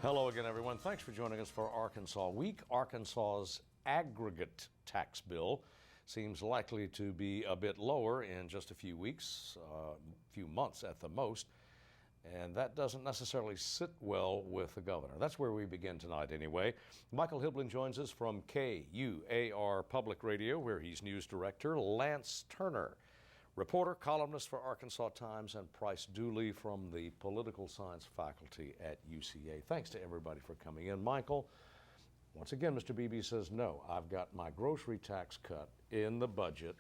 Hello again, everyone. Thanks for joining us for Arkansas Week. Arkansas's aggregate tax bill seems likely to be a bit lower in just a few weeks, few months at the most, and that doesn't necessarily sit well with the governor. That's where we begin tonight anyway. Michael Hiblin joins us from KUAR Public Radio, where he's news director. Lance Turner, reporter, columnist for Arkansas Times, and Price Dooley from the political science faculty at UCA. Thanks to everybody for coming in. Michael, once again, Mr. Beebe says, no, I've got my grocery tax cut in the budget.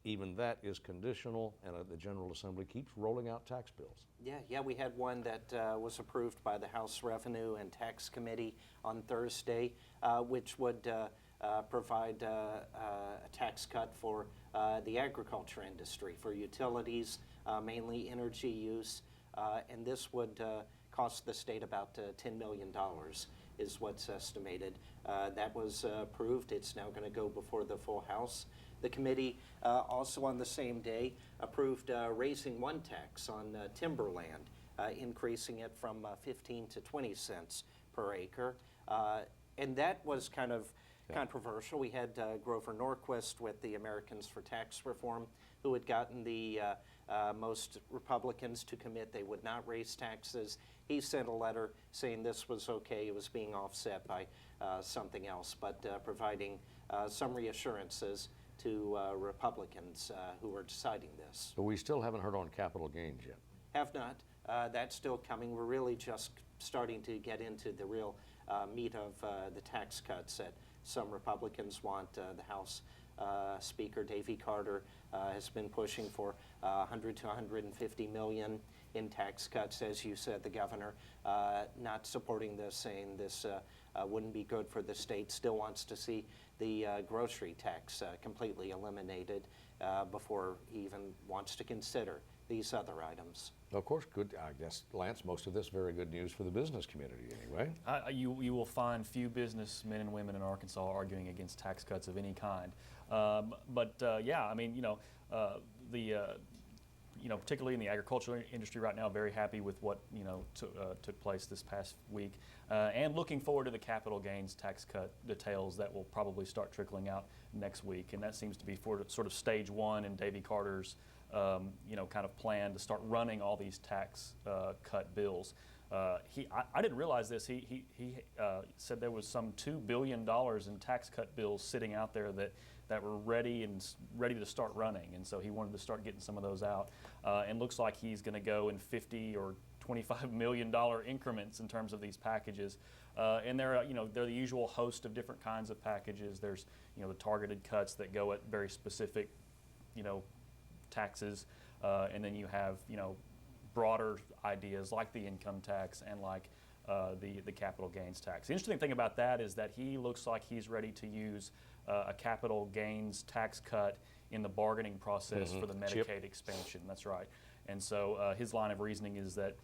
Even that is conditional, and the General Assembly keeps rolling out tax bills. Yeah, we had one that was approved by the House Revenue and Tax Committee on Thursday, which would provide a tax cut for the agriculture industry, for utilities, mainly energy use, and this would cost the state about $10 million is what's estimated. That was approved. It's now going to go before the full House. The committee also on the same day approved raising one tax on timberland, increasing it from 15 to 20 cents per acre. And that was kind of controversial. We had Grover Norquist with the Americans for Tax Reform, who had gotten the most Republicans to commit they would not raise taxes. He sent a letter saying this was okay, it was being offset by something else, but providing some reassurances to Republicans who were deciding this. But we still haven't heard on capital gains yet. Have not. That's still coming. We're really just starting to get into the real meat of the tax cuts that some Republicans want. The House Speaker Davy Carter has been pushing for 100 to 150 million in tax cuts. As you said, the governor not supporting this, saying this wouldn't be good for the state. Still wants to see the grocery tax completely eliminated before he even wants to consider these other items. Of course, good. I guess, Lance, most of this very good news for the business community anyway. You will find few businessmen and women in Arkansas arguing against tax cuts of any kind. Yeah, I mean, particularly in the agricultural industry right now, very happy with what took place this past week, and looking forward to the capital gains tax cut details that will probably start trickling out next week. And that seems to be for sort of stage one in Davy Carter's kind of plan to start running all these tax cut bills. I didn't realize this. He said there was some $2 billion in tax cut bills sitting out there that were ready to start running, and so he wanted to start getting some of those out. And looks like he's going to go in $50 or $25 million increments in terms of these packages. And they're the usual host of different kinds of packages. There's the targeted cuts that go at very specific taxes, and then you have broader ideas like the income tax and like the capital gains tax. The interesting thing about that is that he looks like he's ready to use a capital gains tax cut in the bargaining process for the Medicaid expansion. That's right. And so his line of reasoning is that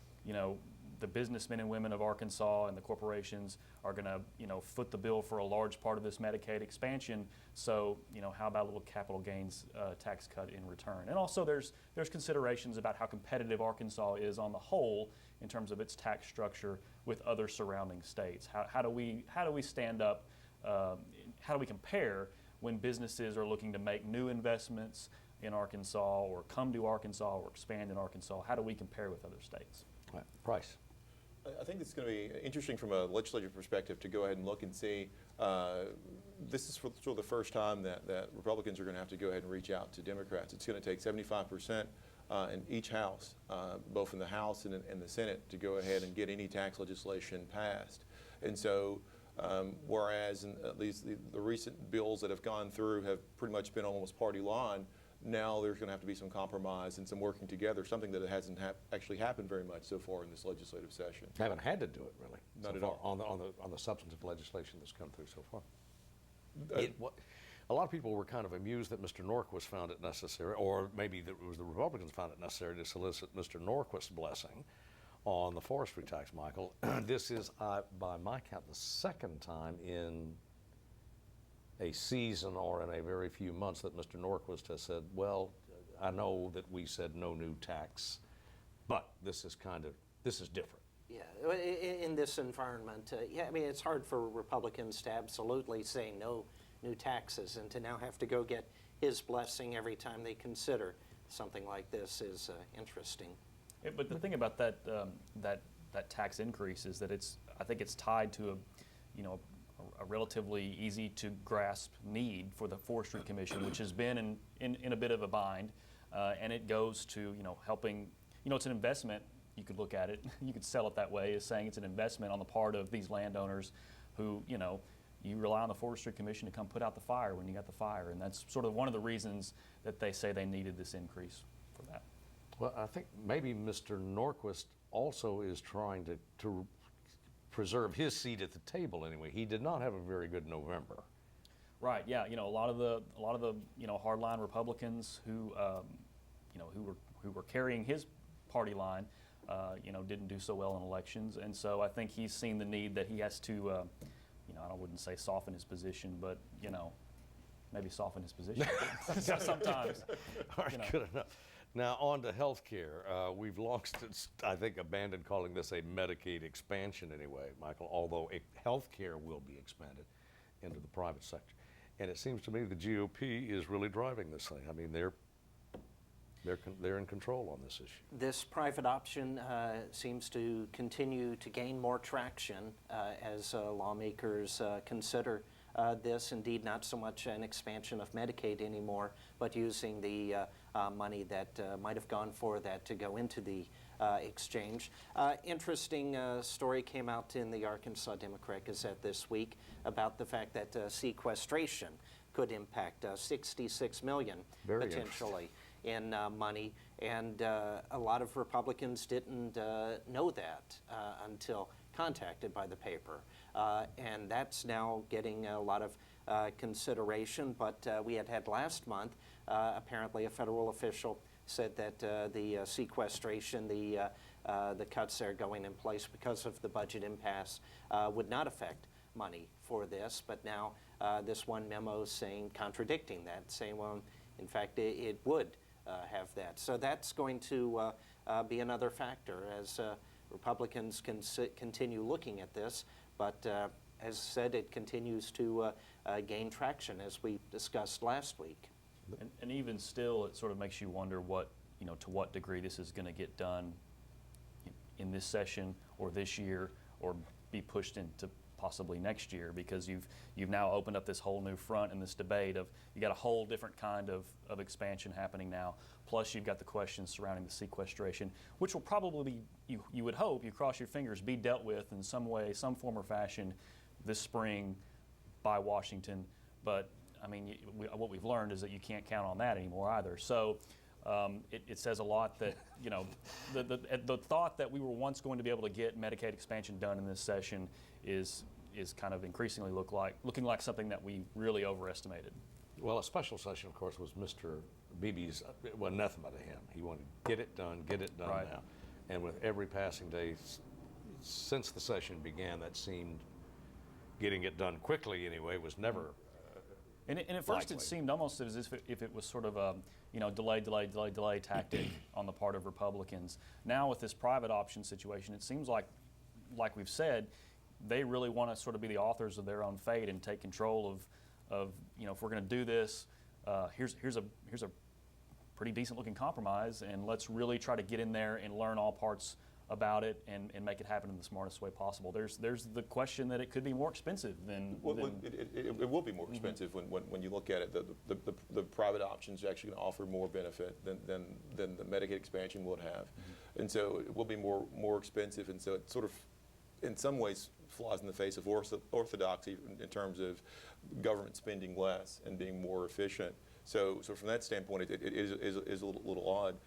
the businessmen and women of Arkansas and the corporations are going to foot the bill for a large part of this Medicaid expansion. So how about a little capital gains tax cut in return? And also there's considerations about how competitive Arkansas is on the whole in terms of its tax structure with other surrounding states. How do we stand up? How do we compare when businesses are looking to make new investments in Arkansas or come to Arkansas or expand in Arkansas? How do we compare with other states? Price. I think it's going to be interesting from a legislative perspective to go ahead and look and see. This is sort of the first time that Republicans are going to have to go ahead and reach out to Democrats. It's going to take 75% in each house, both in the House and in the Senate, to go ahead and get any tax legislation passed. And so, whereas at least the recent bills that have gone through have pretty much been almost party line, now there's going to have to be some compromise and some working together, something that hasn't actually happened very much so far in this legislative session. Haven't had to do it, really. Not at all. On the substantive legislation that's come through so far. A lot of people were kind of amused that Mr. Norquist found it necessary, or maybe that it was the Republicans found it necessary to solicit Mr. Norquist's blessing on the forestry tax, Michael. This is, by my count, the second time in a season or in a very few months that Mr. Norquist has said, well, I know that we said no new tax, but this is different. Yeah, in this environment, yeah, I mean, it's hard for Republicans to absolutely say no new taxes and to now have to go get his blessing every time they consider something like this is interesting. Yeah, but the thing about that that tax increase is that I think it's tied to a relatively easy to grasp need for the Forestry Commission, which has been in a bit of a bind, and it goes to helping. It's an investment. You could look at it, you could sell it that way, as saying it's an investment on the part of these landowners who, you rely on the Forestry Commission to come put out the fire when you got the fire. And that's sort of one of the reasons that they say they needed this increase for that. Well, I think maybe Mr. Norquist also is trying to preserve his seat at the table anyway. He did not have a very good November. Right, yeah, a lot of the hardline Republicans who were carrying his party line didn't do so well in elections, and so I think he's seen the need that he has to, I wouldn't say soften his position, but maybe soften his position sometimes. All right, good enough. Now on to health care. We've long since, I think, abandoned calling this a Medicaid expansion anyway, Michael, although health care will be expanded into the private sector. And it seems to me the GOP is really driving this thing. I mean, they're in control on this issue. This private option seems to continue to gain more traction as lawmakers consider this. Indeed, not so much an expansion of Medicaid anymore, but using the money that might have gone for that to go into the exchange. Interesting story came out in the Arkansas Democrat Gazette this week about the fact that sequestration could impact $66 million Very potentially in money, and a lot of Republicans didn't know that until contacted by the paper, and that's now getting a lot of consideration. But we had last month, apparently a federal official said that the sequestration, the cuts that are going in place because of the budget impasse would not affect money for this, but now this one memo saying, contradicting that, saying, well, in fact, it would have that. So that's going to be another factor as Republicans can continue looking at this. But as said, it continues to gain traction, as we discussed last week. And even still, it sort of makes you wonder to what degree this is going to get done in this session or this year, or be pushed into possibly next year, because you've now opened up this whole new front in this debate of, you got a whole different kind of expansion happening now, plus you've got the questions surrounding the sequestration, which will probably be, you would hope, you cross your fingers, be dealt with in some way, some form or fashion this spring by Washington. But I mean, what we've learned is that you can't count on that anymore either. So it says a lot that, the thought that we were once going to be able to get Medicaid expansion done in this session is kind of increasingly looking like something that we really overestimated. Well, a special session, of course, was Mr. Beebe's anathema to him. He wanted to get it done Right. now. And with every passing day since the session began, that seemed, getting it done quickly anyway, was never And at first likely. it seemed almost as if it was sort of a delay tactic on the part of Republicans. Now with this private option situation, it seems like we've said, they really want to sort of be the authors of their own fate and take control of if we're going to do this, here's a pretty decent looking compromise, and let's really try to get in there and learn all parts about it and make it happen in the smartest way possible. There's the question that it could be more expensive than. It will be more expensive when you look at it. The private options are actually going to offer more benefit than the Medicaid expansion would have, and so it will be more expensive, and so it sort of, in some ways, flies in the face of orthodoxy in terms of government spending less and being more efficient. So from that standpoint, it is a little odd.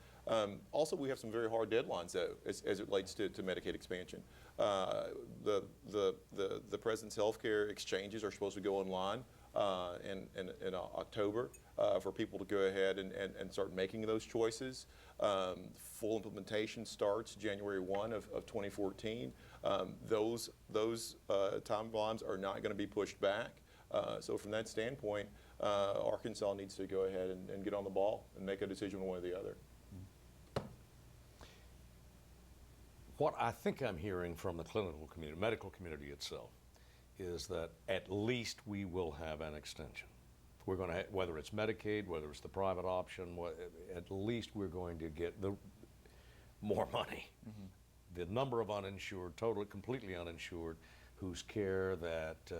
Also, we have some very hard deadlines, though, as it relates to Medicaid expansion. The President's health care exchanges are supposed to go online in October for people to go ahead and start making those choices. Full implementation starts January 1 of 2014. Those timelines are not going to be pushed back. So from that standpoint, Arkansas needs to go ahead and get on the ball and make a decision one way or the other. What I think I'm hearing from the clinical community, medical community itself, is that at least we will have an extension. We're going to, whether it's Medicaid, whether it's the private option, at least we're going to get the more money. The number of uninsured, totally, completely uninsured, whose care that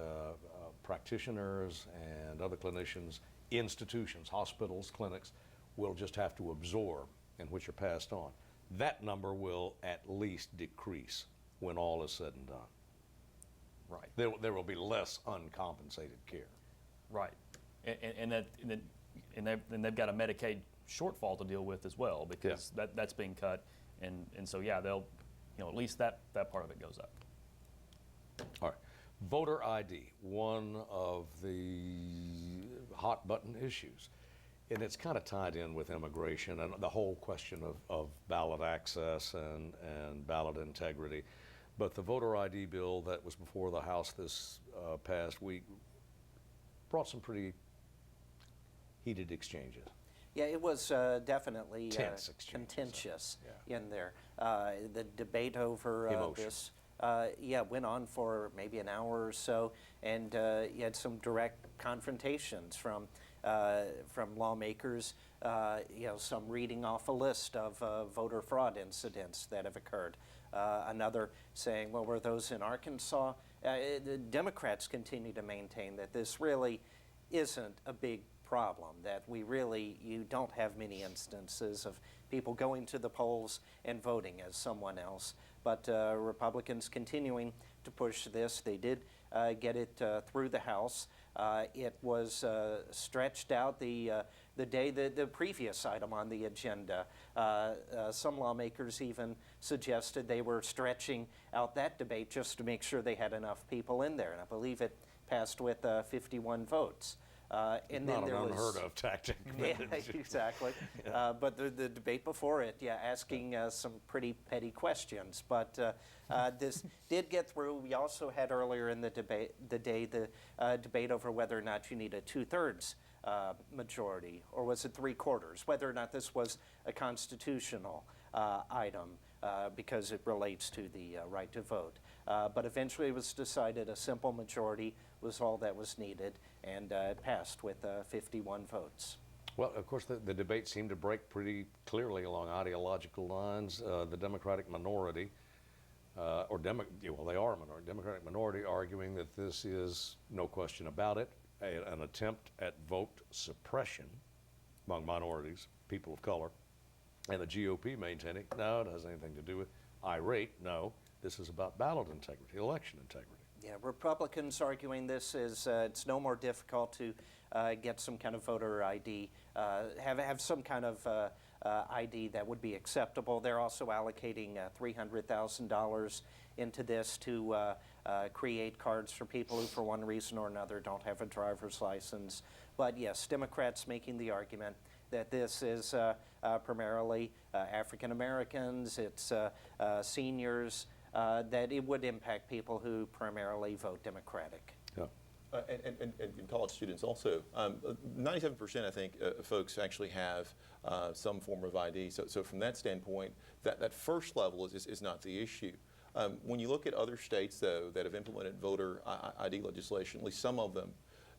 practitioners and other clinicians, institutions, hospitals, clinics, will just have to absorb and which are passed on. That number will at least decrease when all is said and done. Right. There will be less uncompensated care. Right. And they've got a Medicaid shortfall to deal with as well, because that's being cut, and so yeah, they'll, at least that part of it goes up. All right. Voter ID, one of the hot button issues. And it's kind of tied in with immigration and the whole question of ballot access and ballot integrity. But the voter ID bill that was before the House this past week brought some pretty heated exchanges. Yeah, it was definitely Tense exchanges, contentious yeah. in there. The debate over this went on for maybe an hour or so, and you had some direct confrontations from lawmakers, some reading off a list of voter fraud incidents that have occurred. Another saying, well, were those in Arkansas? The Democrats continue to maintain that this really isn't a big problem, that you don't have many instances of people going to the polls and voting as someone else. But Republicans continuing to push this. They did get it through the House. It was stretched out the day the previous item on the agenda. Some lawmakers even suggested they were stretching out that debate just to make sure they had enough people in there. And I believe it passed with 51 votes. And Not then there an was unheard of tactic. yeah, exactly. But the debate before it, asking some pretty petty questions. But this did get through. We also had earlier in the debate debate over whether or not you need a 2/3 majority, or was it 3/4, whether or not this was a constitutional item because it relates to the right to vote. But eventually it was decided a simple majority was all that was needed, and it passed with 51 votes. Well, of course, the debate seemed to break pretty clearly along ideological lines. The Democratic minority, they are a minority, Democratic minority arguing that this is, no question about it, an attempt at vote suppression among minorities, people of color, and the GOP maintaining, no, it has anything to do with irate, no, this is about ballot integrity, election integrity. Yeah, Republicans arguing this is it's no more difficult to get some kind of voter ID, have some kind of ID that would be acceptable. They're also allocating $300,000 into this to create cards for people who, for one reason or another, don't have a driver's license. But yes, Democrats making the argument that this is primarily African Americans, it's seniors, that it would impact people who primarily vote Democratic. Yeah. And college students also. 97%, I think, folks actually have some form of ID. So from that standpoint, that first level is not the issue. When you look at other states, though, that have implemented voter ID legislation, at least some of them,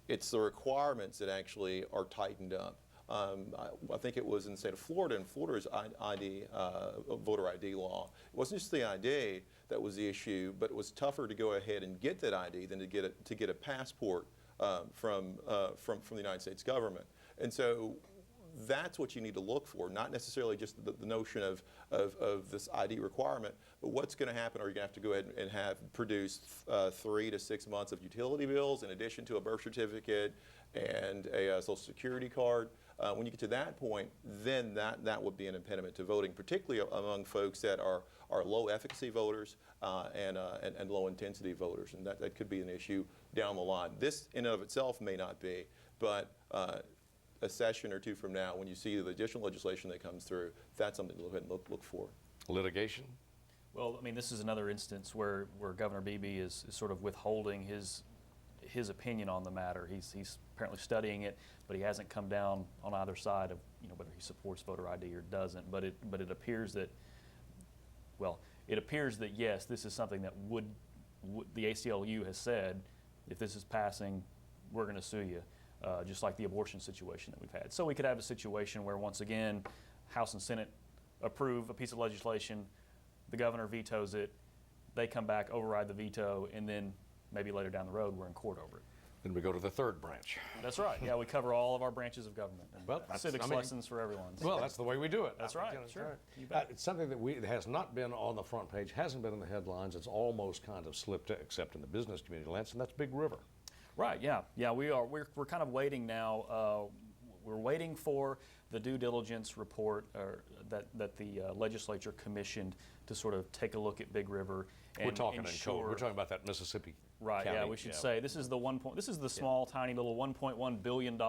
it's the requirements that actually are tightened up. I think it was in the state of Florida, and Florida's voter ID law. It wasn't just the ID that was the issue, but it was tougher to go ahead and get that ID than to get a passport from the United States government. And so that's what you need to look for, not necessarily just the notion of this ID requirement, but what's going to happen. Are you going to have to go ahead and produce 3 to 6 months of utility bills in addition to a birth certificate and a Social Security card? When you get to that point, then that would be an impediment to voting, particularly among folks that are low efficacy voters and low intensity voters, and that could be an issue down the line. This in and of itself may not be, but a session or two from now, when you see the additional legislation that comes through, that's something to look ahead and look for. Litigation? Well, I mean, this is another instance where Governor Beebe is sort of withholding his opinion on the matter. He's apparently studying it, but he hasn't come down on either side of whether he supports voter ID or doesn't. But it appears that, well, it appears that yes, this is something that the ACLU has said, if this is passing, we're going to sue you, just like the abortion situation that we've had. So we could have a situation where, once again, House and Senate approve a piece of legislation, the governor vetoes it, they come back, override the veto, and then maybe later down the road we're in court over it. Then we go to the third branch. That's right. Yeah, we cover all of our branches of government. And Well, civics lessons for everyone. Well, that's the way we do it. That's right. You know, Sure. You bet. It's something that it has not been on the front page, hasn't been in the headlines. It's almost kind of slipped, except in the business community, Lance, and that's Big River. Right. Yeah. Yeah. We are. We're kind of waiting now. We're waiting for the due diligence report that the legislature commissioned to sort of take a look at Big River. And We're talking in ensure, code. We're talking about that Mississippi Right. County. Yeah. We should say this is the This is the small, tiny little $1.1 billion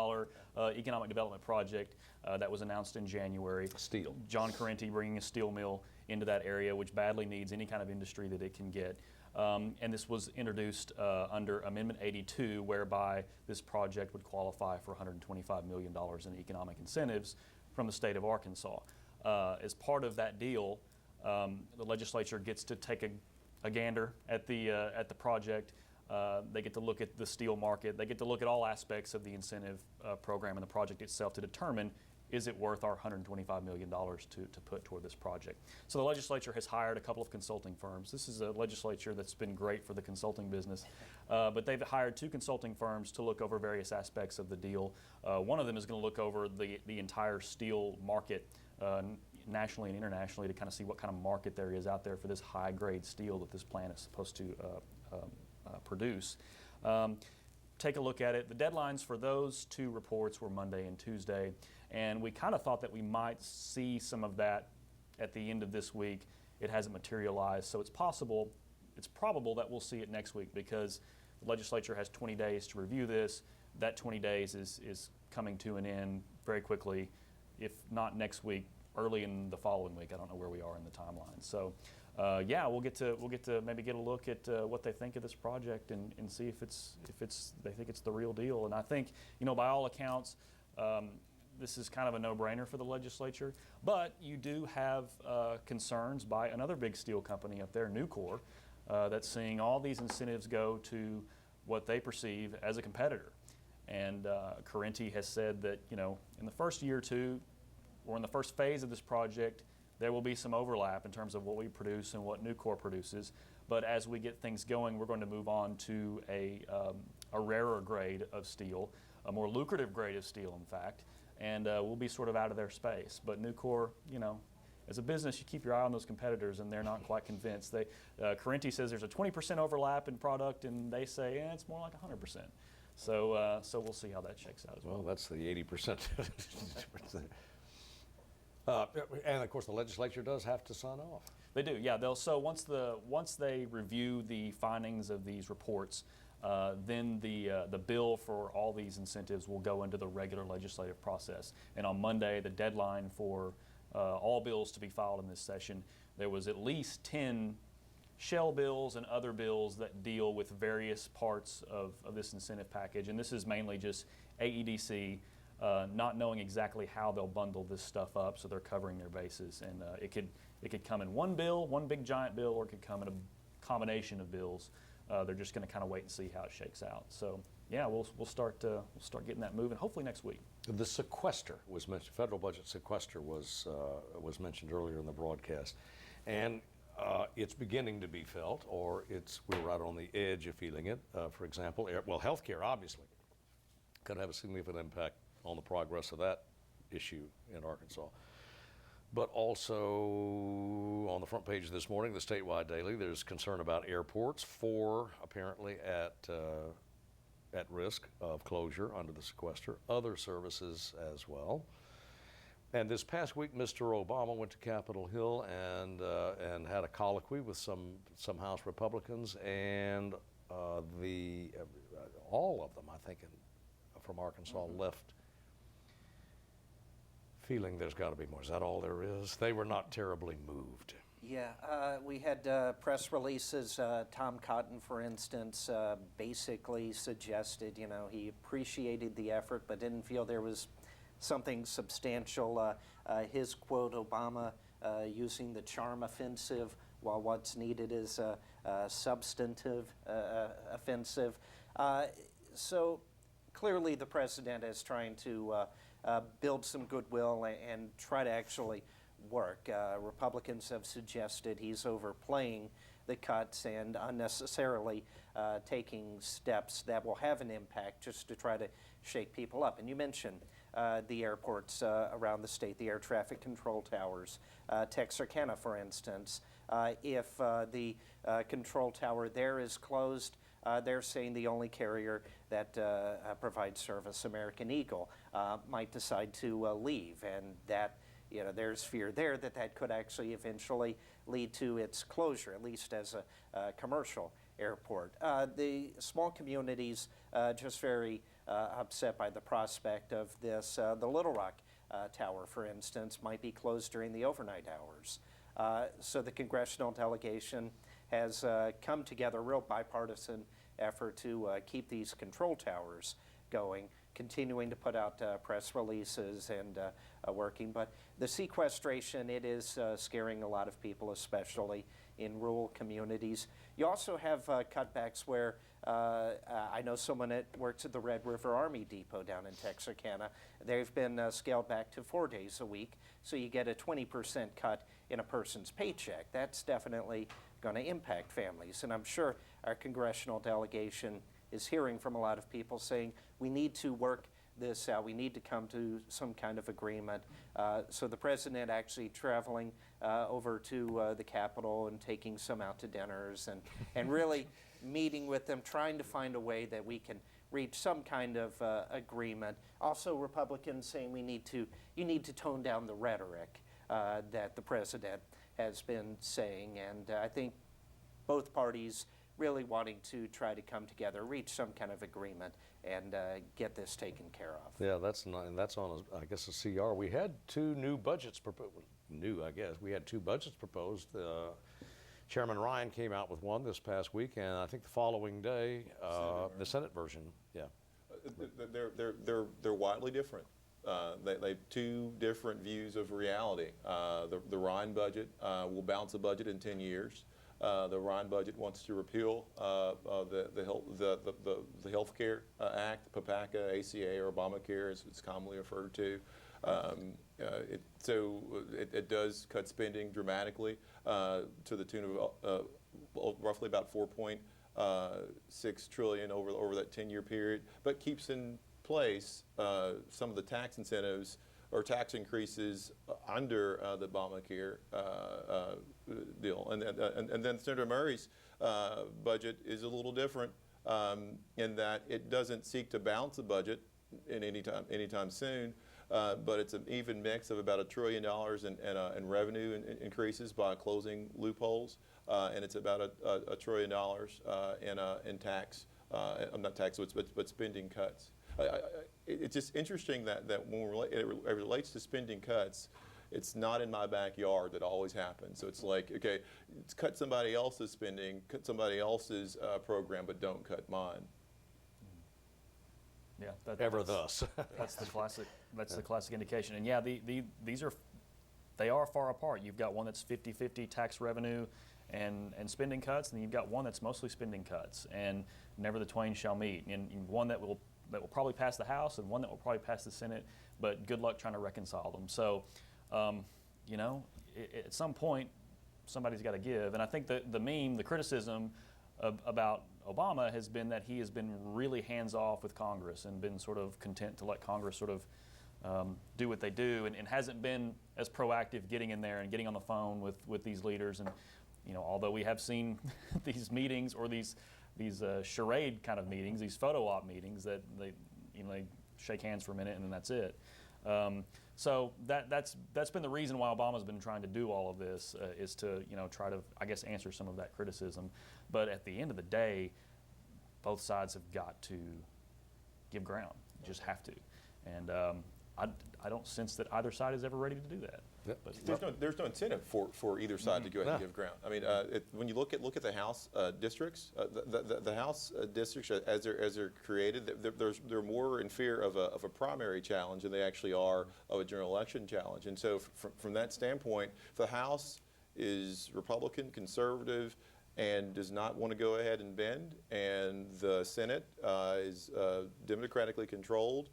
economic development project that was announced in January. Steel. John Correnti bringing a steel mill into that area, which badly needs any kind of industry that it can get. And this was introduced under Amendment 82, whereby this project would qualify for $125 million in economic incentives from the state of Arkansas. As part of that deal, the legislature gets to take a gander at the project. They get to look at the steel market. They get to look at all aspects of the incentive program and the project itself to determine, is it worth our $125 million to put toward this project? So the legislature has hired a couple of consulting firms. This is a legislature that's been great for the consulting business, but they've hired 2 consulting firms to look over various aspects of the deal. One of them is going to look over the entire steel market nationally and internationally to kind of see what kind of market there is out there for this high-grade steel that this plant is supposed to produce. Take a look at it. The deadlines for those 2 reports were Monday and Tuesday, and we kind of thought that we might see some of that at the end of this week. It hasn't materialized, so it's probable that we'll see it next week, because the legislature has 20 days to review this. That 20 days is coming to an end very quickly, if not next week, early in the following week. I don't know where we are in the timeline. So yeah, we'll get to maybe get a look at what they think of this project and see if they think it's the real deal. And I think, by all accounts, this is kind of a no-brainer for the legislature. But you do have concerns by another big steel company up there, Nucor, that's seeing all these incentives go to what they perceive as a competitor. And Correnti has said that, in the first year or two, or in the first phase of this project, there will be some overlap in terms of what we produce and what Nucor produces. But as we get things going, we're going to move on to a rarer grade of steel, a more lucrative grade of steel, in fact, and we'll be sort of out of their space. But Nucor, as a business, you keep your eye on those competitors, and they're not quite convinced. Correnti says there's a 20% overlap in product, and they say it's more like 100%. So we'll see how that shakes out as well. Well, that's the 80%. And of course, the legislature does have to sign off. They do, yeah. So once they review the findings of these reports, then the bill for all these incentives will go into the regular legislative process. And on Monday, the deadline for all bills to be filed in this session, there was at least 10 shell bills and other bills that deal with various parts of this incentive package. And this is mainly just AEDC. Not knowing exactly how they'll bundle this stuff up, so they're covering their bases. And it could come in one bill, one big giant bill, or it could come in a combination of bills. They're just going to kind of wait and see how it shakes out. So yeah, we'll start getting that moving hopefully next week. The sequester was mentioned. Federal budget sequester was mentioned earlier in the broadcast, and it's beginning to be felt, or we're right on the edge of feeling it. For example, healthcare obviously could have a significant impact on the progress of that issue in Arkansas. But also on the front page this morning, the statewide daily, there's concern about airports, 4 apparently at risk of closure under the sequester, other services as well. And this past week, Mr. Obama went to Capitol Hill and had a colloquy with some House Republicans, and all of them, I think, from Arkansas left feeling there's got to be more. Is that all there is? They were not terribly moved. Yeah, we had press releases. Tom Cotton, for instance, basically suggested, he appreciated the effort but didn't feel there was something substantial. His quote, Obama using the charm offensive while what's needed is substantive offensive. So clearly the president is trying to build some goodwill and try to actually work. Republicans have suggested he's overplaying the cuts and unnecessarily taking steps that will have an impact just to try to shake people up. And you mentioned the airports around the state, the air traffic control towers. Texarkana, for instance, if the control tower there is closed, they're saying the only carrier that provides service, American Eagle, might decide to leave, and that, you know, there's fear there that that could actually eventually lead to its closure, at least as a commercial airport. The small communities just very upset by the prospect of this. The Little Rock Tower, for instance, might be closed during the overnight hours. So the congressional delegation has come together, a real bipartisan effort to keep these control towers going, continuing to put out press releases and working. But the sequestration, it is scaring a lot of people, especially in rural communities. You also have cutbacks where I know someone that works at the Red River Army Depot down in Texarkana. They've been scaled back to 4 days a week, so you get a 20% cut in a person's paycheck. That's definitely going to impact families, and I'm sure our congressional delegation is hearing from a lot of people saying we need to work this out, we need to come to some kind of agreement. So the president actually traveling over to the Capitol and taking some out to dinners and really meeting with them, trying to find a way that we can reach some kind of agreement. Also, Republicans saying you need to tone down the rhetoric that the president has been saying, and I think both parties really wanting to try to come together, reach some kind of agreement, and get this taken care of. Yeah, that's not, and that's on, I guess, a CR. We had two new budgets proposed. I guess. We had two budgets proposed. Chairman Ryan came out with one this past week, and I think the following day, the Senate version. Yeah. They're widely different. They have two different views of reality. The Ryan budget will balance the budget in 10 years. The Ryan budget wants to repeal the Health Care Act, PPACA, ACA, or Obamacare, as it's commonly referred to. It does cut spending dramatically to the tune of roughly about $4.6 trillion over that 10-year period, but keeps in place some of the tax incentives or tax increases under the Obamacare deal. And then Senator Murray's budget is a little different in that it doesn't seek to balance the budget anytime soon, but it's an even mix of about $1 trillion in revenue increases by closing loopholes, and it's about $1 trillion in tax, not tax, but spending cuts. It's just interesting that when it relates to spending cuts, it's not in my backyard that always happens. So it's like, okay, it's cut somebody else's spending, cut somebody else's program, but don't cut mine. Yeah, Thus. That's the classic. That's the classic indication. And yeah, these are far apart. You've got one that's 50-50 tax revenue and spending cuts, and you've got one that's mostly spending cuts, and never the twain shall meet. And one that will probably pass the House and one that will probably pass the Senate, but good luck trying to reconcile them. So, at some point, somebody's got to give. And I think the criticism about Obama has been that he has been really hands-off with Congress and been sort of content to let Congress sort of do what they do, and hasn't been as proactive getting in there and getting on the phone with these leaders. And, although we have seen these meetings or these charade kind of meetings, these photo op meetings that they shake hands for a minute and then that's it. So that's been the reason why Obama's been trying to do all of this, is to try to, I guess, answer some of that criticism. But at the end of the day, both sides have got to give ground. You just have to. And I don't sense that either side is ever ready to do that. Yep. But there's no incentive for either side to go ahead and give ground. I mean, when you look at the House districts, the House districts as they're created, they're more in fear of a primary challenge than they actually are of a general election challenge. And so from that standpoint, if the House is Republican, conservative, and does not want to go ahead and bend. And the Senate is democratically controlled,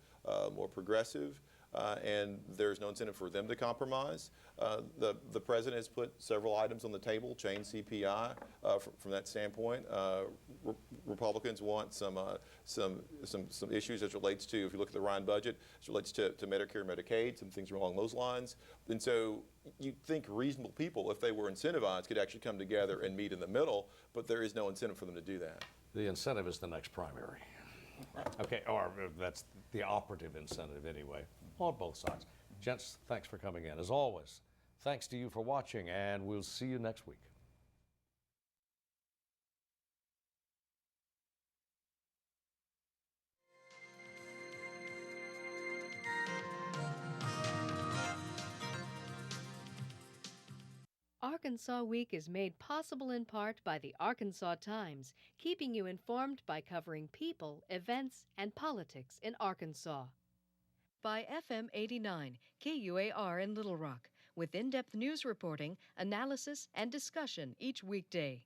more progressive, and there's no incentive for them to compromise. The president has put several items on the table, change CPI from that standpoint. Republicans want some issues as relates to, if you look at the Ryan budget, as relates to Medicare, Medicaid, some things along those lines. And so you'd think reasonable people, if they were incentivized, could actually come together and meet in the middle, but there is no incentive for them to do that. The incentive is the next primary. Okay, or that's the operative incentive anyway, on both sides. Gents, thanks for coming in. As always, thanks to you for watching, and we'll see you next week. Arkansas Week is made possible in part by the Arkansas Times, keeping you informed by covering people, events, and politics in Arkansas. By FM 89, KUAR in Little Rock, with in-depth news reporting, analysis, and discussion each weekday.